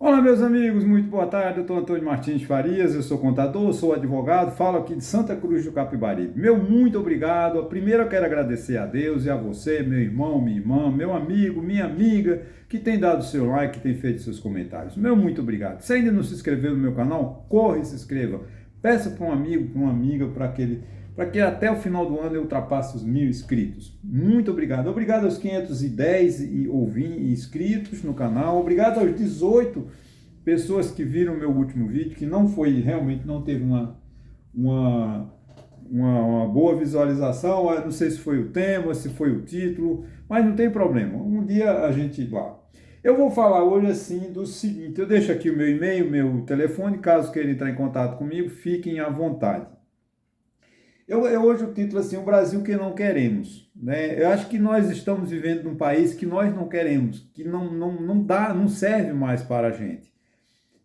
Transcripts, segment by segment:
Olá, meus amigos, muito boa tarde. Eu sou Antônio Martins Farias, eu sou contador, sou advogado, falo aqui de Santa Cruz do Capibaribe. Meu muito obrigado. Primeiro eu quero agradecer a Deus e a você, meu irmão, minha irmã, meu amigo, minha amiga, que tem dado seu like, que tem feito seus comentários. Meu muito obrigado. Se ainda não se inscreveu no meu canal, corre e se inscreva. Peça para um amigo, para uma amiga, para que até o final do ano eu ultrapasse os 1.000 inscritos. Muito obrigado. Obrigado aos 510 inscritos no canal. Obrigado aos 18 pessoas que viram meu último vídeo, que realmente não teve uma boa visualização. Eu não sei se foi o tema, se foi o título, mas não tem problema. Um dia a gente lá. Eu vou falar hoje assim do seguinte, eu deixo aqui o meu e-mail, meu telefone, caso queira entrar em contato comigo, fiquem à vontade. Hoje o título assim, o Brasil que não queremos, né? Eu acho que nós estamos vivendo num país que nós não queremos, que não serve mais para a gente.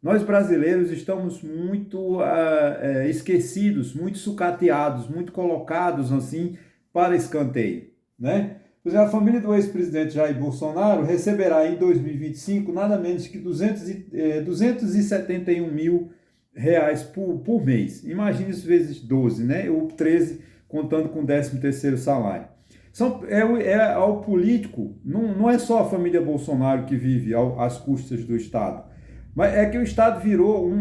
Nós brasileiros estamos muito esquecidos, muito sucateados, muito colocados assim para escanteio, né? Por exemplo, a família do ex-presidente Jair Bolsonaro receberá em 2025 nada menos que 271 mil reais por mês. Imagine isso vezes 12, né? Ou 13, contando com o 13º salário. Ao político, não é só a família Bolsonaro que vive às custas do Estado, mas é que o Estado virou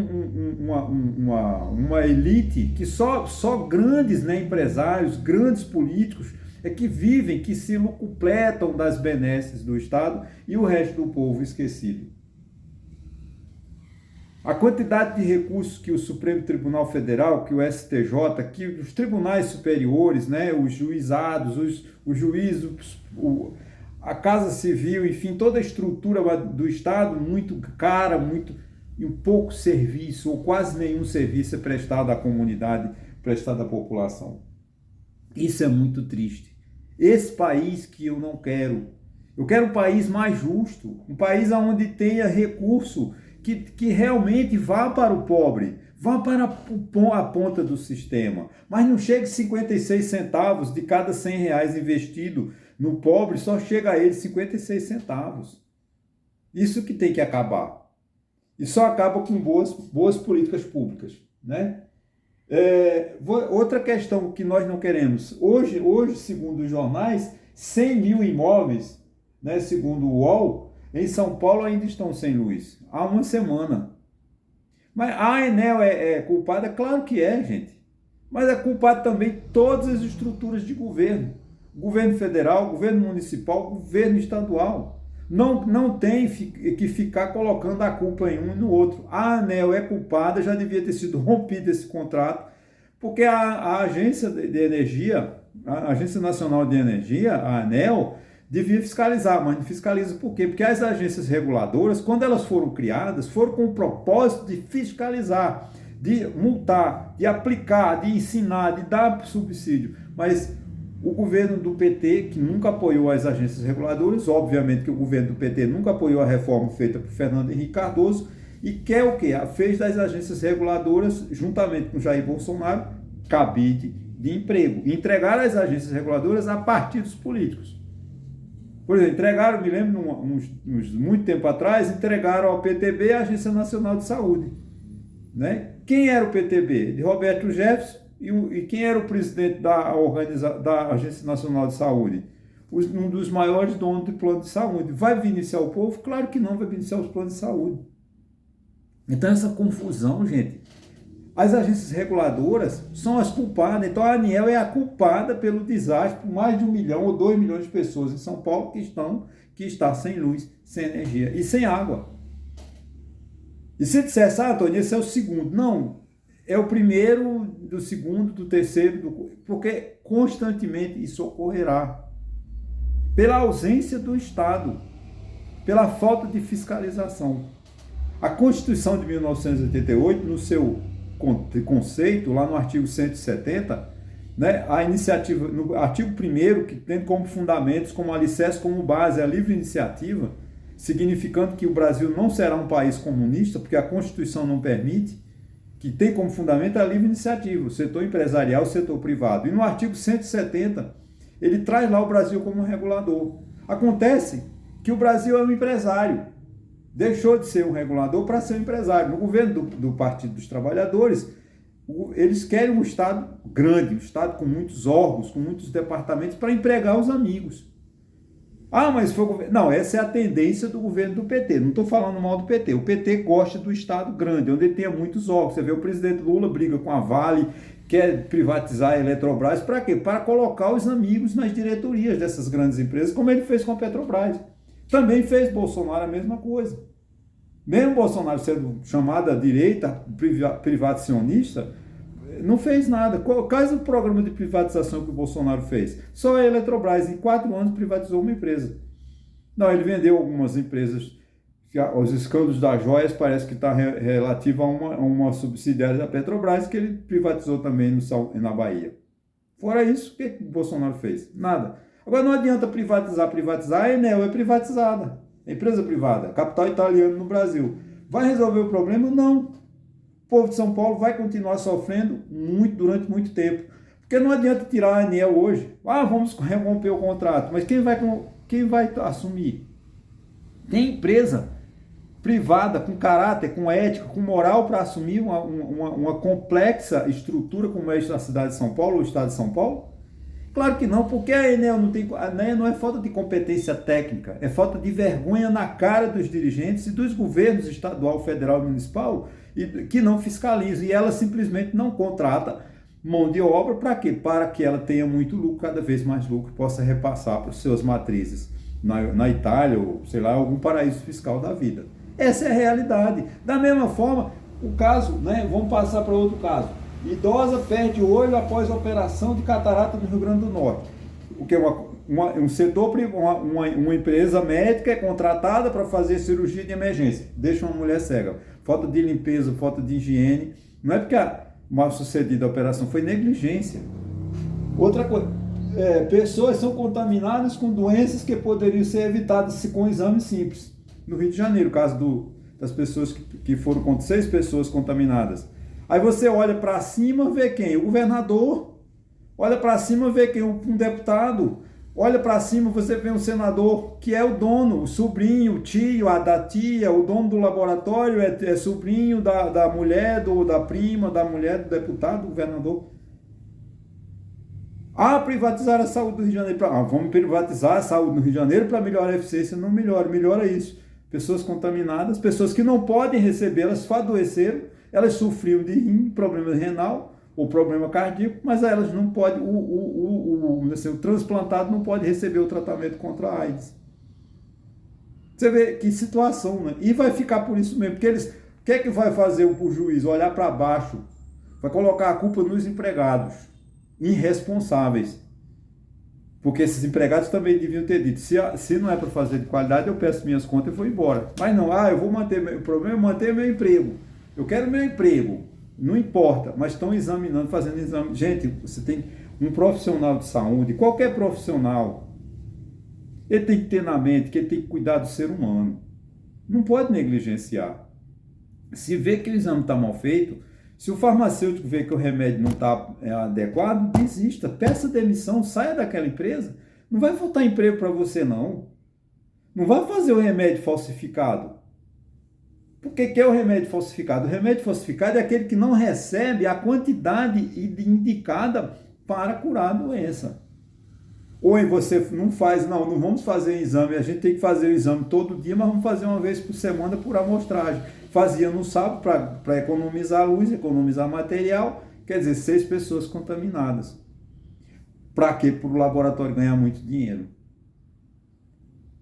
uma elite que só grandes, né, empresários, grandes políticos é que vivem, que se locupletam das benesses do Estado e o resto do povo esquecido. A quantidade de recursos que o Supremo Tribunal Federal, que o STJ, que os tribunais superiores, né, os juizados, os juízes, a Casa Civil, enfim, toda a estrutura do Estado muito cara, e um pouco serviço, ou quase nenhum serviço é prestado à comunidade, prestado à população. Isso é muito triste. Esse país que eu não quero. Eu quero um país mais justo, um país onde tenha recurso que realmente vá para o pobre, vá para a ponta do sistema, mas não chegue 56 centavos de cada 100 reais investido no pobre, só chega a ele 56 centavos. Isso que tem que acabar. E só acaba com boas políticas públicas, né? Outra questão que nós não queremos. Hoje, segundo os jornais, 100 mil imóveis, né, segundo o UOL, em São Paulo ainda estão sem luz. Há uma semana. Mas a Enel é culpada? Claro que é, gente. Mas é culpado também todas as estruturas de governo. Governo federal, governo municipal, governo estadual. Não tem que ficar colocando a culpa em um e no outro. A ANEEL é culpada, já devia ter sido rompido esse contrato, porque a agência de energia, a Agência Nacional de Energia, a ANEEL, devia fiscalizar, mas não fiscaliza por quê? Porque as agências reguladoras, quando elas foram criadas, foram com o propósito de fiscalizar, de multar, de aplicar, de ensinar, de dar subsídio, mas o governo do PT, que nunca apoiou as agências reguladoras, obviamente que o governo do PT nunca apoiou a reforma feita por Fernando Henrique Cardoso, e quer o quê? Fez das agências reguladoras, juntamente com Jair Bolsonaro, cabide de emprego. E entregaram as agências reguladoras a partidos políticos. Por exemplo, entregaram, me lembro, muito tempo atrás, entregaram ao PTB a Agência Nacional de Saúde. Né? Quem era o PTB? De Roberto Jefferson. E quem era o presidente da Agência Nacional de Saúde? Um dos maiores donos de plano de saúde. Vai beneficiar o povo? Claro que não vai beneficiar os planos de saúde. Então essa confusão, gente, as agências reguladoras são as culpadas. Então a ANEEL é a culpada pelo desastre por mais de 1 milhão ou 2 milhões de pessoas em São Paulo que está sem luz, sem energia e sem água. E se dissesse, Antônio, esse é o segundo. Não, é o primeiro, do segundo, do terceiro, porque constantemente isso ocorrerá. Pela ausência do Estado, pela falta de fiscalização. A Constituição de 1988, no seu conceito, lá no artigo 170, né, a iniciativa, no artigo 1º, que tem como fundamentos, como alicerce, como base, a livre iniciativa, significando que o Brasil não será um país comunista, porque a Constituição não permite, que tem como fundamento a livre iniciativa, o setor empresarial, o setor privado. E no artigo 170, ele traz lá o Brasil como regulador. Acontece que o Brasil é um empresário. deixou de ser um regulador para ser um empresário. No governo do Partido dos Trabalhadores, eles querem um Estado grande, um Estado com muitos órgãos, com muitos departamentos, para empregar os amigos. Ah, mas foi o governo... Não, essa é a tendência do governo do PT. Não estou falando mal do PT. O PT gosta do Estado grande, onde ele tenha muitos órgãos. Você vê o presidente Lula briga com a Vale, quer privatizar a Eletrobras. Para quê? Para colocar os amigos nas diretorias dessas grandes empresas, como ele fez com a Petrobras. Também fez Bolsonaro a mesma coisa. Mesmo Bolsonaro sendo chamado à direita privacionista, não fez nada. Quais o programa de privatização que o Bolsonaro fez? Só a Eletrobras, em 4 anos, privatizou uma empresa. Não, ele vendeu algumas empresas. Os escândalos das joias parece que está relativo a uma subsidiária da Petrobras, que ele privatizou também na Bahia. Fora isso, o que o Bolsonaro fez? Nada. Agora não adianta privatizar. A Enel é privatizada. É empresa privada, capital italiano no Brasil. Vai resolver o problema? Não. O povo de São Paulo vai continuar sofrendo durante muito tempo. Porque não adianta tirar a Enel hoje. Ah, vamos romper o contrato. Mas quem vai assumir? Tem empresa privada com caráter, com ética, com moral para assumir uma complexa estrutura como é a cidade de São Paulo ou o estado de São Paulo? Claro que não, porque a Enel não é falta de competência técnica, é falta de vergonha na cara dos dirigentes e dos governos estadual, federal e municipal que não fiscalizam. E ela simplesmente não contrata mão de obra para quê? Para que ela tenha muito lucro, cada vez mais lucro, possa repassar para os seus matrizes na Itália ou, sei lá, algum paraíso fiscal da vida. Essa é a realidade. Da mesma forma, o caso, né? Vamos passar para outro caso. Idosa perde o olho após a operação de catarata no Rio Grande do Norte. O que é um setor, uma empresa médica é contratada para fazer cirurgia de emergência. Deixa uma mulher cega. Falta de limpeza, falta de higiene. Não é porque a mal sucedida a operação, foi negligência. Outra coisa, pessoas são contaminadas com doenças que poderiam ser evitadas com exames simples. No Rio de Janeiro, o caso das pessoas que foram 6 pessoas contaminadas. Aí você olha para cima, vê quem? O governador. Olha para cima, vê quem? Um deputado. Olha para cima, você vê um senador que é o dono, o sobrinho, o tio, a da tia, o dono do laboratório é sobrinho da mulher, da prima, da mulher do deputado, do governador. Ah, privatizar a saúde do Rio de Janeiro. Vamos privatizar a saúde no Rio de Janeiro para melhorar a eficiência. Não melhora isso. Pessoas contaminadas, pessoas que não podem receber, elas adoeceram, elas sofriam de rim, problema renal ou problema cardíaco, mas elas não podem, o transplantado não pode receber o tratamento contra a AIDS. Você vê que situação, né? E vai ficar por isso mesmo, porque o que é que vai fazer o juiz? Olhar para baixo, vai colocar a culpa nos empregados, irresponsáveis. Porque esses empregados também deviam ter dito, se não é para fazer de qualidade, eu peço minhas contas e vou embora. Mas não, eu vou manter, o problema é manter meu emprego. Eu quero meu emprego, não importa, mas estão examinando, fazendo exame. Gente, você tem um profissional de saúde, qualquer profissional, ele tem que ter na mente que ele tem que cuidar do ser humano. Não pode negligenciar. Se vê que o exame está mal feito, se o farmacêutico vê que o remédio não está adequado, desista, peça demissão, saia daquela empresa. Não vai faltar emprego para você, não. Não vai fazer o remédio falsificado. Por que é o remédio falsificado? O remédio falsificado é aquele que não recebe a quantidade indicada para curar a doença. Ou você não faz, não vamos fazer exame, a gente tem que fazer o exame todo dia, mas vamos fazer uma vez por semana por amostragem. Fazia no sábado para economizar luz, economizar material, quer dizer, 6 pessoas contaminadas. Para quê? Para o laboratório ganhar muito dinheiro.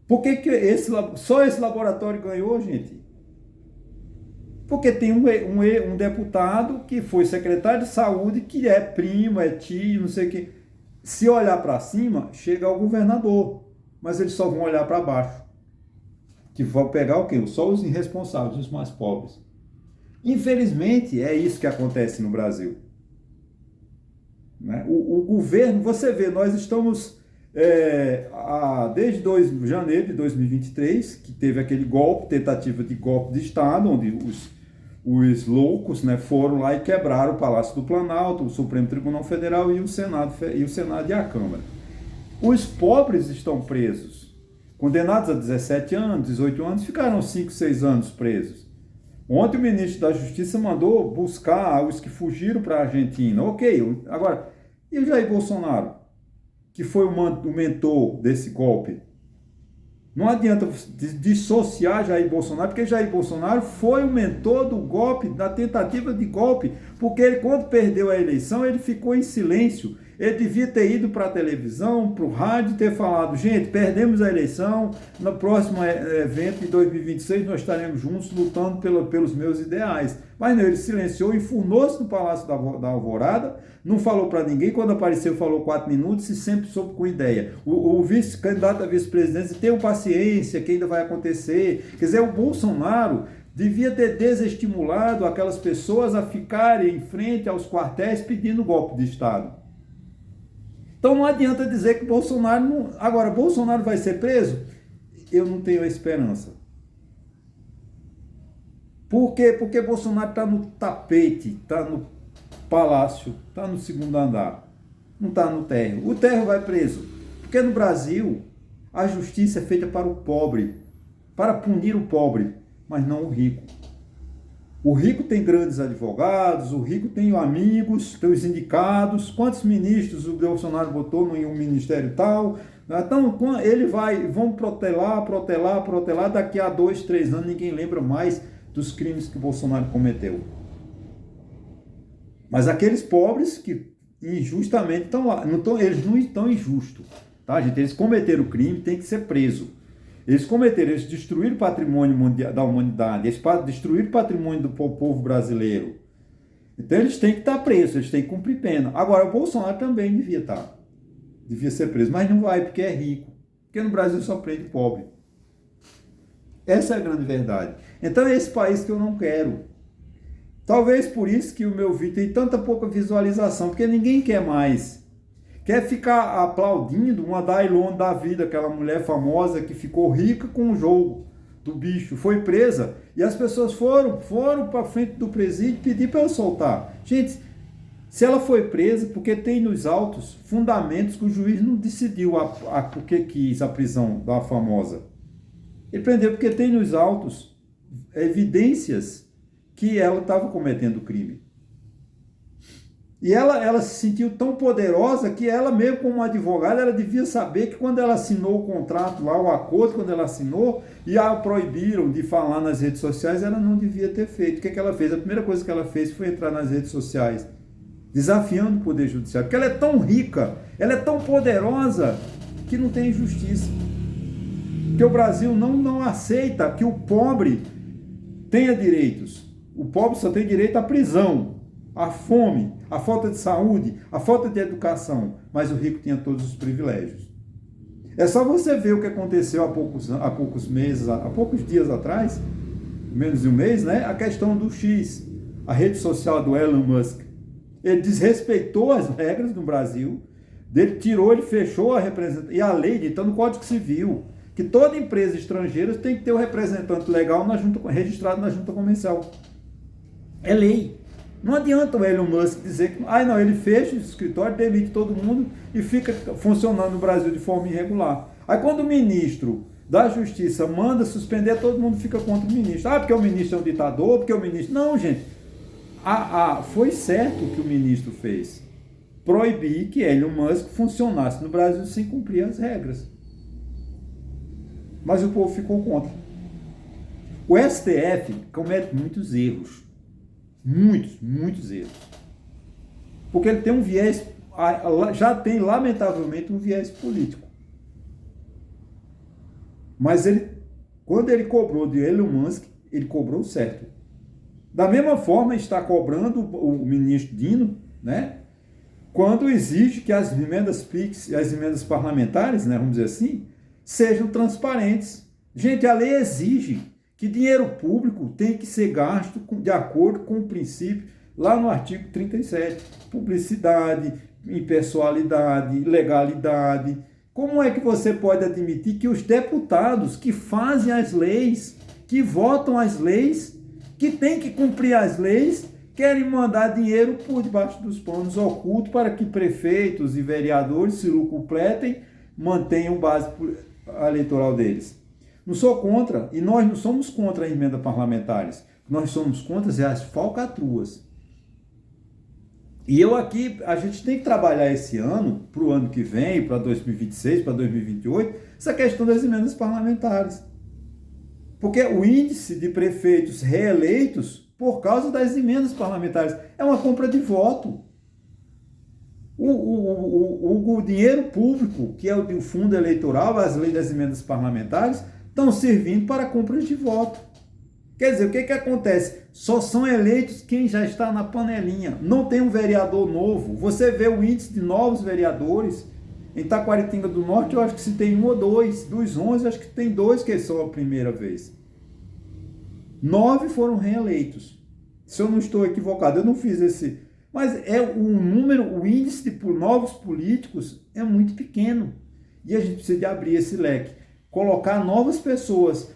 Por que só esse laboratório ganhou, gente? Porque tem um deputado que foi secretário de saúde, que é primo, é tio, não sei o quê. Se olhar para cima, chega ao governador, mas eles só vão olhar para baixo. Que vão pegar o quê? Só os irresponsáveis, os mais pobres. Infelizmente, é isso que acontece no Brasil. Né? O governo, você vê, nós estamos, desde janeiro de 2023, que teve aquele tentativa de golpe de Estado, onde os loucos, né, foram lá e quebraram o Palácio do Planalto, o Supremo Tribunal Federal e o Senado e a Câmara. Os pobres estão presos. condenados a 17 anos, 18 anos, ficaram 5, 6 anos presos. Ontem o ministro da Justiça mandou buscar os que fugiram para a Argentina. Ok, agora, e o Jair Bolsonaro, que foi o mentor desse golpe? Não adianta dissociar Jair Bolsonaro, porque Jair Bolsonaro foi o mentor do golpe, da tentativa de golpe, porque ele, quando perdeu a eleição, ele ficou em silêncio. Ele devia ter ido para a televisão, para o rádio, ter falado: gente, perdemos a eleição, no próximo evento de 2026 nós estaremos juntos lutando pelos meus ideais. Mas não, ele silenciou, enfurnou-se no Palácio da Alvorada, não falou para ninguém, quando apareceu falou 4 minutos e sempre soube com ideia. O vice-candidato a vice-presidência: tenham paciência, que ainda vai acontecer. Quer dizer, o Bolsonaro devia ter desestimulado aquelas pessoas a ficarem em frente aos quartéis pedindo golpe de Estado. Então não adianta dizer que Bolsonaro não... Agora, Bolsonaro vai ser preso? Eu não tenho a esperança. Por quê? Porque Bolsonaro está no tapete, está no palácio, está no segundo andar, não está no térreo. O térreo vai preso. Porque no Brasil, a justiça é feita para o pobre, para punir o pobre, mas não o rico. O rico tem grandes advogados, o rico tem amigos, tem os indicados. Quantos ministros o Bolsonaro botou em um ministério tal? Então, vão protelar, daqui a 2, 3 anos ninguém lembra mais dos crimes que o Bolsonaro cometeu. Mas aqueles pobres que injustamente estão lá, eles não estão injustos, tá, gente? Eles cometeram o crime, tem que ser preso. Eles destruíram o patrimônio da humanidade, eles destruíram o patrimônio do povo brasileiro. Então eles têm que estar presos, eles têm que cumprir pena. Agora, o Bolsonaro também devia ser preso, mas não vai porque é rico. Porque no Brasil só prende pobre. Essa é a grande verdade. Então é esse país que eu não quero. Talvez por isso que o meu vídeo tem tanta pouca visualização, porque ninguém quer mais. Quer ficar aplaudindo uma Dailon da vida, aquela mulher famosa que ficou rica com o jogo do bicho, foi presa, e as pessoas foram para frente do presídio pedir para ela soltar. Gente, se ela foi presa, porque tem nos autos fundamentos que o juiz não decidiu porque quis a prisão da famosa. Ele prendeu porque tem nos autos evidências que ela estava cometendo crime. E ela se sentiu tão poderosa que ela mesmo como advogada, ela devia saber que quando ela assinou o contrato lá, o acordo, quando ela assinou, e a proibiram de falar nas redes sociais, ela não devia ter feito. O que ela fez? A primeira coisa que ela fez foi entrar nas redes sociais, desafiando o Poder Judiciário, porque ela é tão rica, ela é tão poderosa, que não tem justiça. Porque o Brasil não aceita que o pobre tenha direitos. O pobre só tem direito à prisão, à fome, à falta de saúde, à falta de educação, mas o rico tinha todos os privilégios. É só você ver o que aconteceu há poucos dias atrás, menos de um mês, né? A questão do X, a rede social do Elon Musk. Ele desrespeitou as regras no Brasil, ele fechou a representação, e a lei ditando no Código Civil, que toda empresa estrangeira tem que ter um representante legal registrado na junta comercial. É lei. Não adianta o Elon Musk dizer que ele fecha o escritório, demite todo mundo e fica funcionando no Brasil de forma irregular. Aí quando o ministro da Justiça manda suspender, todo mundo fica contra o ministro. Porque o ministro é um ditador, porque o ministro... Não, gente. Foi certo o que o ministro fez. Proibir que Elon Musk funcionasse no Brasil sem cumprir as regras. Mas o povo ficou contra. O STF comete muitos erros. Muitos erros. Porque ele tem um viés, já tem lamentavelmente um viés político. Mas quando ele cobrou de Elon Musk, ele cobrou certo. Da mesma forma está cobrando o ministro Dino, né? Quando exige que as emendas PIX e as emendas parlamentares, né, vamos dizer assim, sejam transparentes. Gente, a lei exige que dinheiro público tem que ser gasto de acordo com o princípio, lá no artigo 37, publicidade, impessoalidade, legalidade. Como é que você pode admitir que os deputados que fazem as leis, que votam as leis, que têm que cumprir as leis, querem mandar dinheiro por debaixo dos panos ocultos para que prefeitos e vereadores se locupletem, mantenham base... eleitoral deles. Não sou contra, e nós não somos contra a emenda parlamentares. Nós somos contra as falcatruas. E eu aqui, a gente tem que trabalhar esse ano, para o ano que vem, para 2026, para 2028, essa questão das emendas parlamentares. Porque o índice de prefeitos reeleitos, por causa das emendas parlamentares, é uma compra de voto. O dinheiro público, que é o do fundo eleitoral, as leis das emendas parlamentares, estão servindo para compras de voto. Quer dizer, o que acontece? Só são eleitos quem já está na panelinha. Não tem um vereador novo. Você vê o índice de novos vereadores. Em Taquaritinga do Norte, eu acho que se tem um ou dois. Dos 11, acho que tem 2 que são a primeira vez. 9 foram reeleitos. Se eu não estou equivocado, eu não fiz esse... Mas o índice de novos políticos é muito pequeno. E a gente precisa de abrir esse leque. Colocar novas pessoas.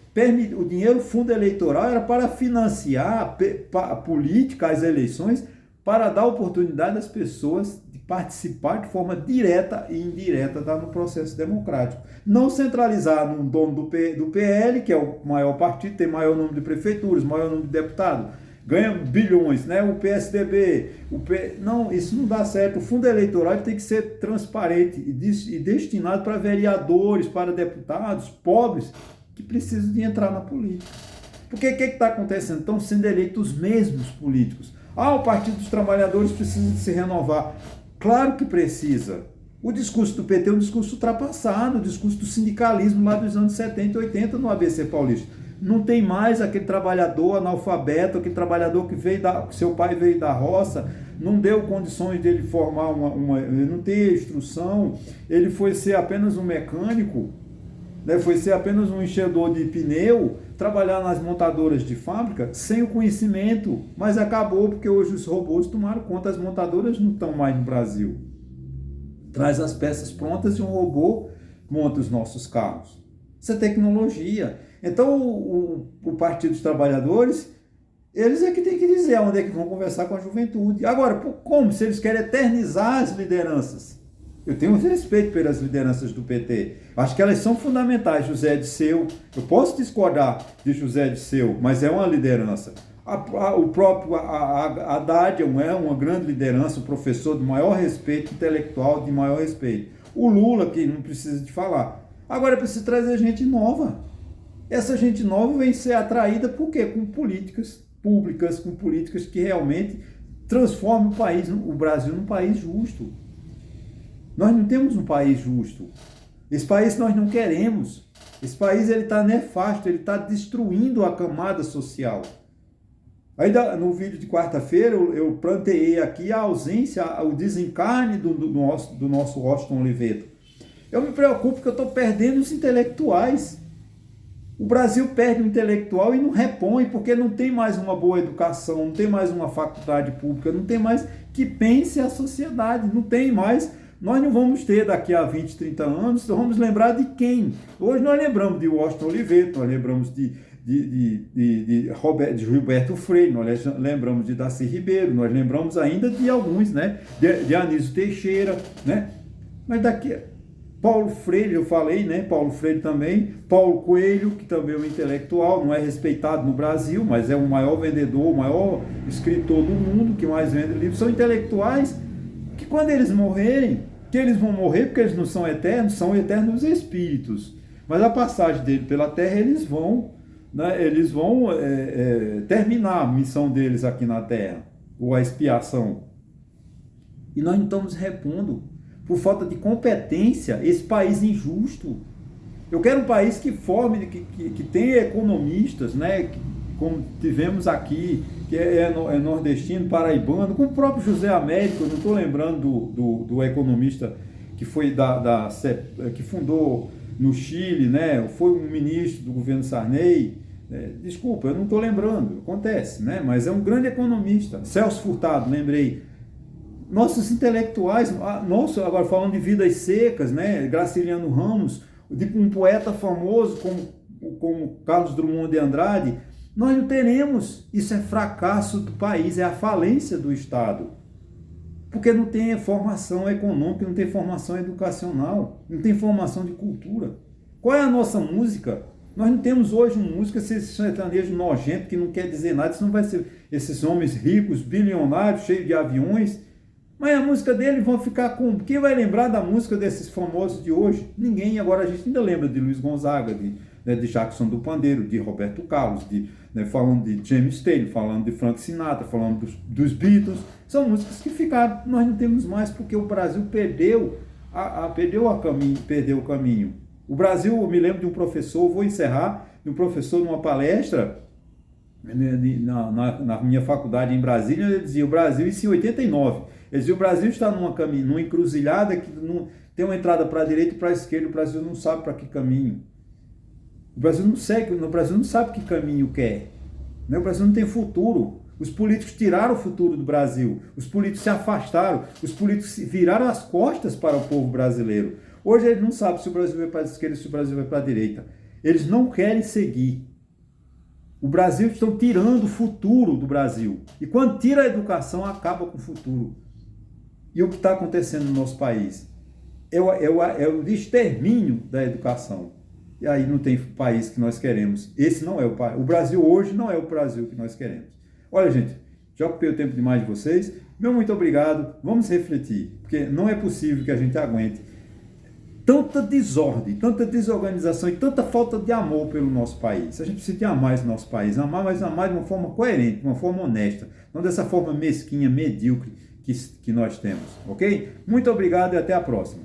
O dinheiro fundo eleitoral era para financiar a política, as eleições, para dar oportunidade às pessoas de participar de forma direta e indireta no processo democrático. Não centralizar no dono do PL, que é o maior partido, tem maior número de prefeituras, maior número de deputados, ganha bilhões, né? O PSDB, não, isso não dá certo. O fundo eleitoral tem que ser transparente e destinado para vereadores, para deputados pobres que precisam de entrar na política. Porque o que está acontecendo? Estão sendo eleitos os mesmos políticos. O Partido dos Trabalhadores precisa de se renovar. Claro que precisa. O discurso do PT é um discurso ultrapassado, o discurso do sindicalismo lá dos anos 70 e 80 no ABC Paulista. Não tem mais aquele trabalhador analfabeto, aquele trabalhador que seu pai veio da roça, não deu condições dele formar ele não tem instrução, ele foi ser apenas um mecânico, né? Foi ser apenas um enchedor de pneu, trabalhar nas montadoras de fábrica sem o conhecimento, mas acabou porque hoje os robôs tomaram conta, as montadoras não estão mais no Brasil. Traz as peças prontas e um robô monta os nossos carros. Isso é tecnologia. Então o Partido dos Trabalhadores, eles é que tem que dizer onde é que vão conversar com a juventude. Agora, como? Se eles querem eternizar as lideranças. Eu tenho respeito pelas lideranças do PT. Acho que elas são fundamentais. José Disseu, eu posso discordar de José Disseu, mas é uma liderança. O próprio Haddad é uma grande liderança, um professor de maior respeito, intelectual de maior respeito. O Lula, que não precisa de falar. Agora é preciso trazer gente nova. Essa gente nova vem ser atraída por quê? Com políticas públicas, com políticas que realmente transformem o Brasil num país justo. Nós não temos um país justo. Esse país nós não queremos. Esse país está nefasto, ele está destruindo a camada social. Ainda no vídeo de quarta-feira eu planteei aqui a ausência, o desencarne do nosso Washington Oliveto. Eu me preocupo porque eu estou perdendo os intelectuais. O Brasil perde o intelectual e não repõe, porque não tem mais uma boa educação, não tem mais uma faculdade pública, não tem mais que pense a sociedade, não tem mais. Nós não vamos ter daqui a 20, 30 anos, então vamos lembrar de quem? Hoje nós lembramos de Washington Oliveto, nós lembramos de Gilberto Freire, nós lembramos de Darcy Ribeiro, nós lembramos ainda de alguns, né? De Anísio Teixeira, né? Mas daqui... Paulo Freire, eu falei, né? Paulo Freire também. Paulo Coelho, que também é um intelectual, não é respeitado no Brasil, mas é o maior vendedor, o maior escritor do mundo, que mais vende livros. São intelectuais que quando eles morrerem, que eles vão morrer porque eles não são eternos espíritos. Mas a passagem dele pela Terra, eles vão terminar a missão deles aqui na Terra, ou a expiação. E nós não estamos repondo. Por falta de competência, esse país injusto. Eu quero um país que forme, que tenha economistas, né? Como tivemos aqui, que é nordestino, paraibano, como o próprio José Américo. Eu não estou lembrando do economista que foi que fundou no Chile, né? Foi um ministro do governo Sarney. Desculpa, eu não estou lembrando, acontece, né? Mas é um grande economista. Celso Furtado, lembrei. Nossos intelectuais, agora falando de Vidas Secas, né? Graciliano Ramos, de um poeta famoso como Carlos Drummond de Andrade, nós não teremos. Isso é fracasso do país, é a falência do Estado. Porque não tem formação econômica, não tem formação educacional, não tem formação de cultura. Qual é a nossa música? Nós não temos hoje uma música sertanejo nojento que não quer dizer nada. Isso não vai ser esses homens ricos, bilionários, cheios de aviões. Mas a música dele vão ficar com... Quem vai lembrar da música desses famosos de hoje? Ninguém. Agora a gente ainda lembra de Luiz Gonzaga, de Jackson do Pandeiro, de Roberto Carlos, falando de James Taylor, falando de Frank Sinatra, falando dos Beatles. São músicas que ficaram. Nós não temos mais porque o Brasil perdeu o caminho. O Brasil, eu me lembro de um professor, vou encerrar, de um professor numa palestra na minha faculdade em Brasília, ele dizia, o Brasil, isso em 89, ele dizia, o Brasil está numa encruzilhada que tem uma entrada para a direita e para a esquerda, o Brasil não sabe para que caminho. O Brasil não sabe que caminho quer. O Brasil não tem futuro. Os políticos tiraram o futuro do Brasil. Os políticos se afastaram. Os políticos viraram as costas para o povo brasileiro. Hoje eles não sabem se o Brasil vai para a esquerda ou se o Brasil vai para a direita. Eles não querem seguir. O Brasil estão tirando o futuro do Brasil. E quando tira a educação, acaba com o futuro. E o que está acontecendo no nosso país? É o extermínio da educação. E aí não tem país que nós queremos. Esse não é o país. O Brasil hoje não é o Brasil que nós queremos. Olha, gente, já ocupei o tempo demais de vocês. Meu muito obrigado. Vamos refletir, porque não é possível que a gente aguente tanta desordem, tanta desorganização e tanta falta de amor pelo nosso país. A gente precisa de amar esse nosso país, mas amar de uma forma coerente, de uma forma honesta, não dessa forma mesquinha, medíocre que nós temos, ok? Muito obrigado e até a próxima.